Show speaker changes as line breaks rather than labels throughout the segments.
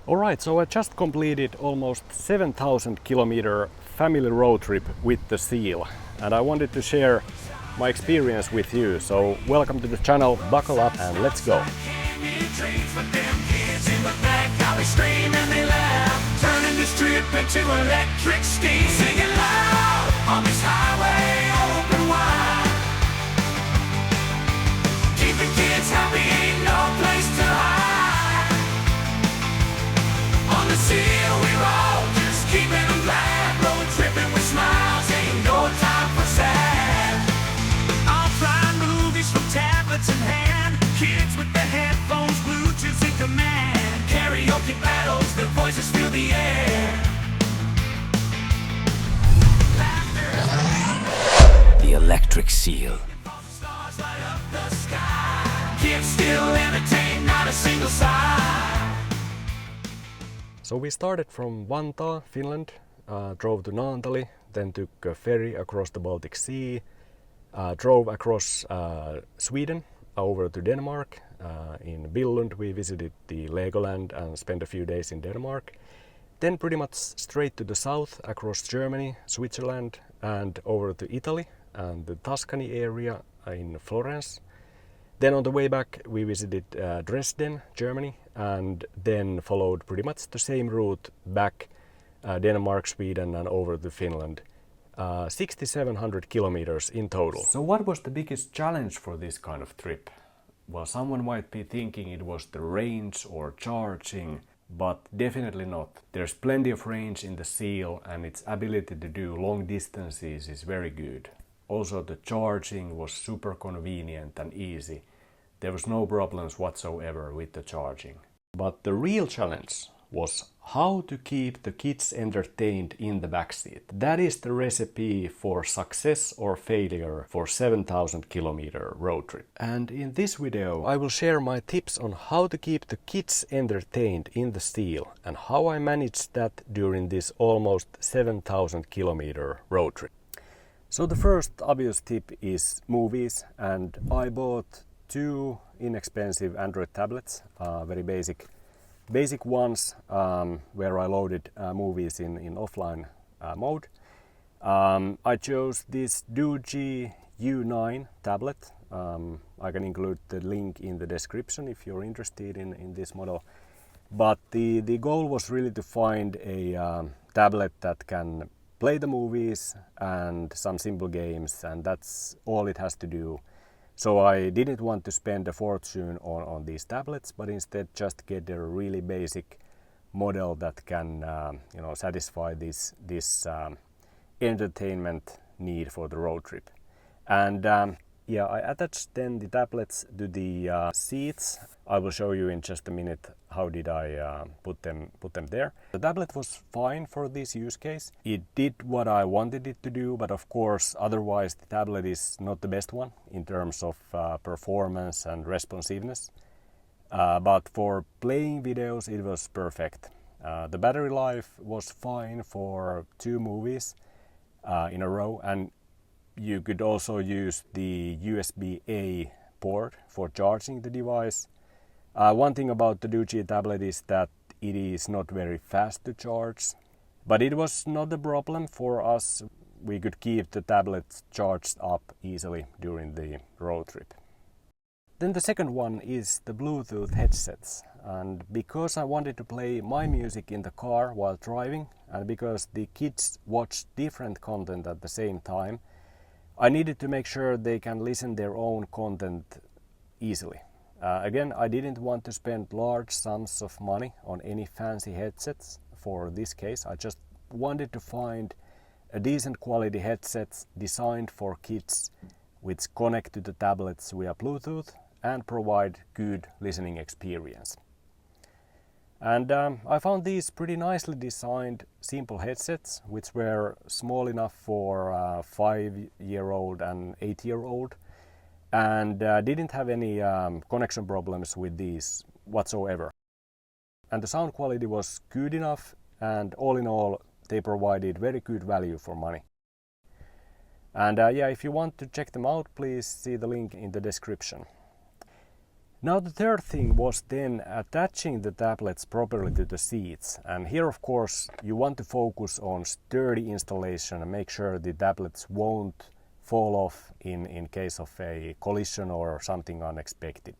Alright, so I just completed almost 7,000 kilometer family road trip with the Seal, and I wanted to share my experience with you. So welcome to the channel, buckle up and let's go.
Kids with their headphones, Bluetooth in command. Karaoke battles, their voices fill the air. The electric seal. Stars light up the sky. Kids still entertain, not a single sigh.
So we started from Vantaa, Finland, drove to Naantali, then took a ferry across the Baltic Sea, drove across Sweden, over to Denmark. In Billund we visited the Legoland and spent a few days in Denmark. Then pretty much straight to the south across Germany, Switzerland and over to Italy and the Tuscany area in Florence. Then on the way back we visited Dresden, Germany, and then followed pretty much the same route back Denmark, Sweden and over to Finland. 6,700 kilometers in total. So what was the biggest challenge for this kind of trip? Well, someone might be thinking it was the range or charging, but definitely not. There's plenty of range in the Seal and its ability to do long distances is very good. Also the charging was super convenient and easy. There was no problems whatsoever with the charging. But the real challenge was how to keep the kids entertained in the backseat. That is the recipe for success or failure for 7,000 kilometer road trip. And in this video I will share my tips on how to keep the kids entertained in the Seal and how I managed that during this almost 7,000 kilometer road trip. So the first obvious tip is movies, and I bought two inexpensive Android tablets, very basic ones, where I loaded movies in offline mode. I chose this DOOGEE U9 tablet. I can include the link in the description if you're interested in this model. But the goal was really to find a tablet that can play the movies and some simple games, and that's all it has to do. So I didn't want to spend a fortune on these tablets, but instead just get a really basic model that can satisfy this entertainment need for the road trip. And I attached then the tablets to the seats. I will show you in just a minute how did I put them there. The tablet was fine for this use case. It did what I wanted it to do, but of course otherwise the tablet is not the best one in terms of performance and responsiveness. But for playing videos it was perfect. The battery life was fine for 2 movies in a row, and you could also use the USB-A port for charging the device. One thing about the DOOGEE tablet is that it is not very fast to charge, but it was not a problem for us. We could keep the tablet charged up easily during the road trip. Then the second one is the Bluetooth headsets, and because I wanted to play my music in the car while driving, and because the kids watch different content at the same time, I needed to make sure they can listen their own content easily. Again, I didn't want to spend large sums of money on any fancy headsets for this case. I just wanted to find a decent quality headsets designed for kids which connect to the tablets via Bluetooth and provide good listening experience. And I found these pretty nicely designed simple headsets which were small enough for a 5-year-old and 8-year-old, and didn't have any connection problems with these whatsoever. And the sound quality was good enough, and all in all they provided very good value for money. And if you want to check them out, please see the link in the description. Now the third thing was then attaching the tablets properly to the seats, and here of course you want to focus on sturdy installation and make sure the tablets won't fall off in case of a collision or something unexpected.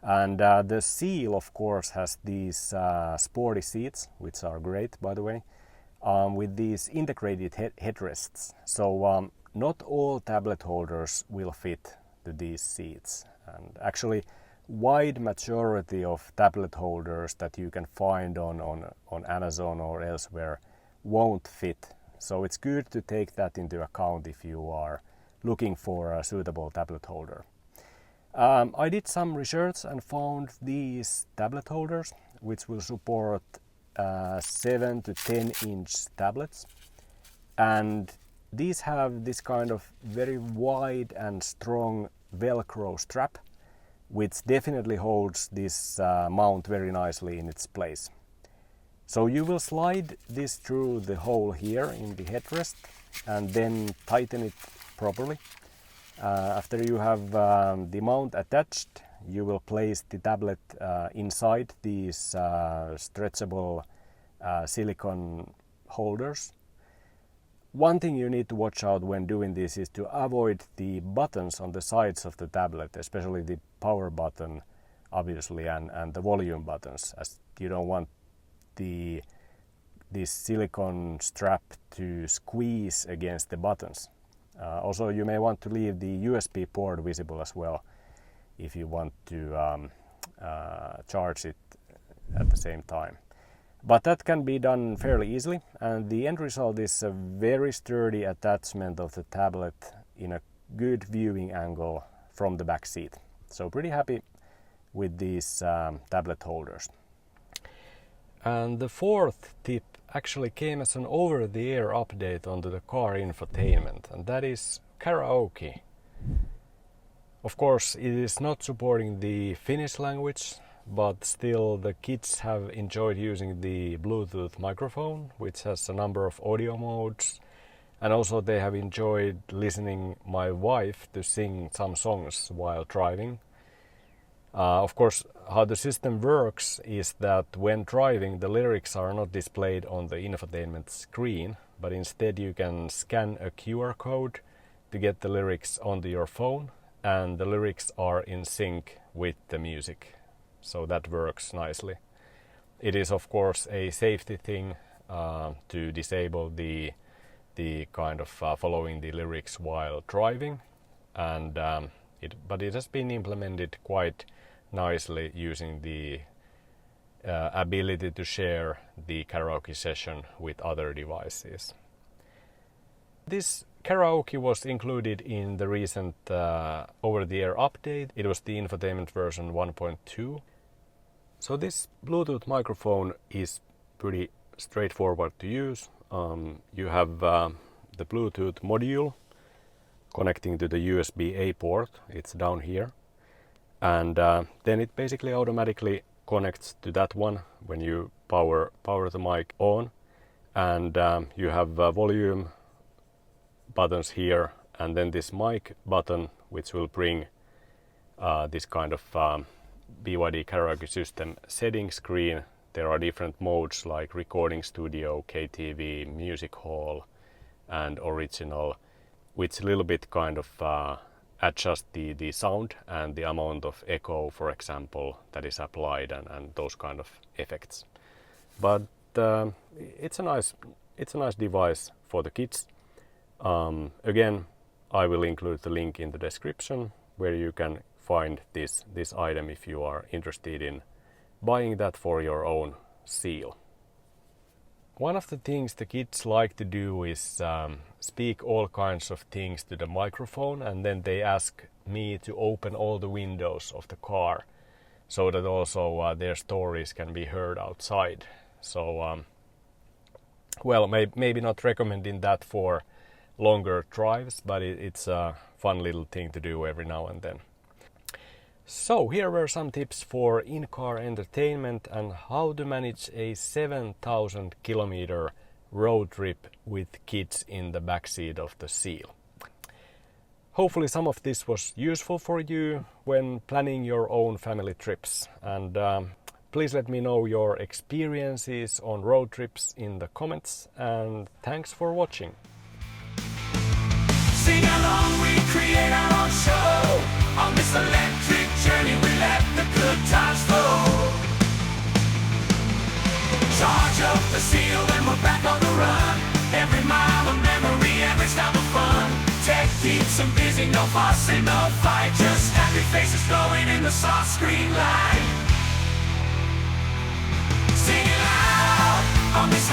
And the Seal of course has these sporty seats, which are great by the way, with these integrated headrests. So not all tablet holders will fit to these seats, and actually wide majority of tablet holders that you can find on Amazon or elsewhere won't fit. So it's good to take that into account if you are looking for a suitable tablet holder. I did some research and found these tablet holders which will support 7 to 10 inch tablets, and these have this kind of very wide and strong Velcro strap which definitely holds this mount very nicely in its place. So you will slide this through the hole here in the headrest and then tighten it properly. After you have the mount attached, you will place the tablet inside these stretchable silicone holders. One thing you need to watch out when doing this is to avoid the buttons on the sides of the tablet, especially the power button obviously and the volume buttons, as you don't want this silicone strap to squeeze against the buttons. Also you may want to leave the USB port visible as well if you want to charge it at the same time. But that can be done fairly easily, and the end result is a very sturdy attachment of the tablet in a good viewing angle from the back seat. So pretty happy with these tablet holders. And the fourth tip actually came as an over-the-air update onto the car infotainment, and that is Karaoke. Of course, it is not supporting the Finnish language, but still the kids have enjoyed using the Bluetooth microphone, which has a number of audio modes, and also they have enjoyed listening my wife to sing some songs while driving. Of course, how the system works is that when driving, the lyrics are not displayed on the infotainment screen, but instead you can scan a QR code to get the lyrics onto your phone, and the lyrics are in sync with the music. So that works nicely. It is of course a safety thing to disable the kind of following the lyrics while driving, and but it has been implemented quite nicely using the ability to share the karaoke session with other devices. This karaoke was included in the recent over-the-air update. It was the infotainment version 1.2. So this Bluetooth microphone is pretty straightforward to use. You have the Bluetooth module connecting to the USB-A port. It's down here. And then it basically automatically connects to that one when you power the mic on. And you have volume buttons here, and then this mic button, which will bring this kind of BYD Karaoke system setting screen. There are different modes like recording studio, KTV, music hall, and original, which a little bit kind of adjust the sound and the amount of echo, for example, that is applied, and those kind of effects. But it's a nice device for the kids. Again, I will include the link in the description where you can find this item if you are interested in buying that for your own Seal. One of the things the kids like to do is speak all kinds of things to the microphone, and then they ask me to open all the windows of the car so that also their stories can be heard outside. So, well, maybe not recommending that for longer drives, but it's a fun little thing to do every now and then. So here were some tips for in-car entertainment and how to manage a 7,000 kilometer road trip with kids in the backseat of the Seal. Hopefully some of this was useful for you when planning your own family trips, and please let me know your experiences on road trips in the comments, and thanks for watching.
Sing along, we create our own show. On this electric journey, we let the good times flow. Charge up the seal, and we're back on the run. Every mile of memory, every stop of fun. Tech keeps them busy, no fussing, no fight. Just happy faces glowing in the soft screen light. Sing it loud on this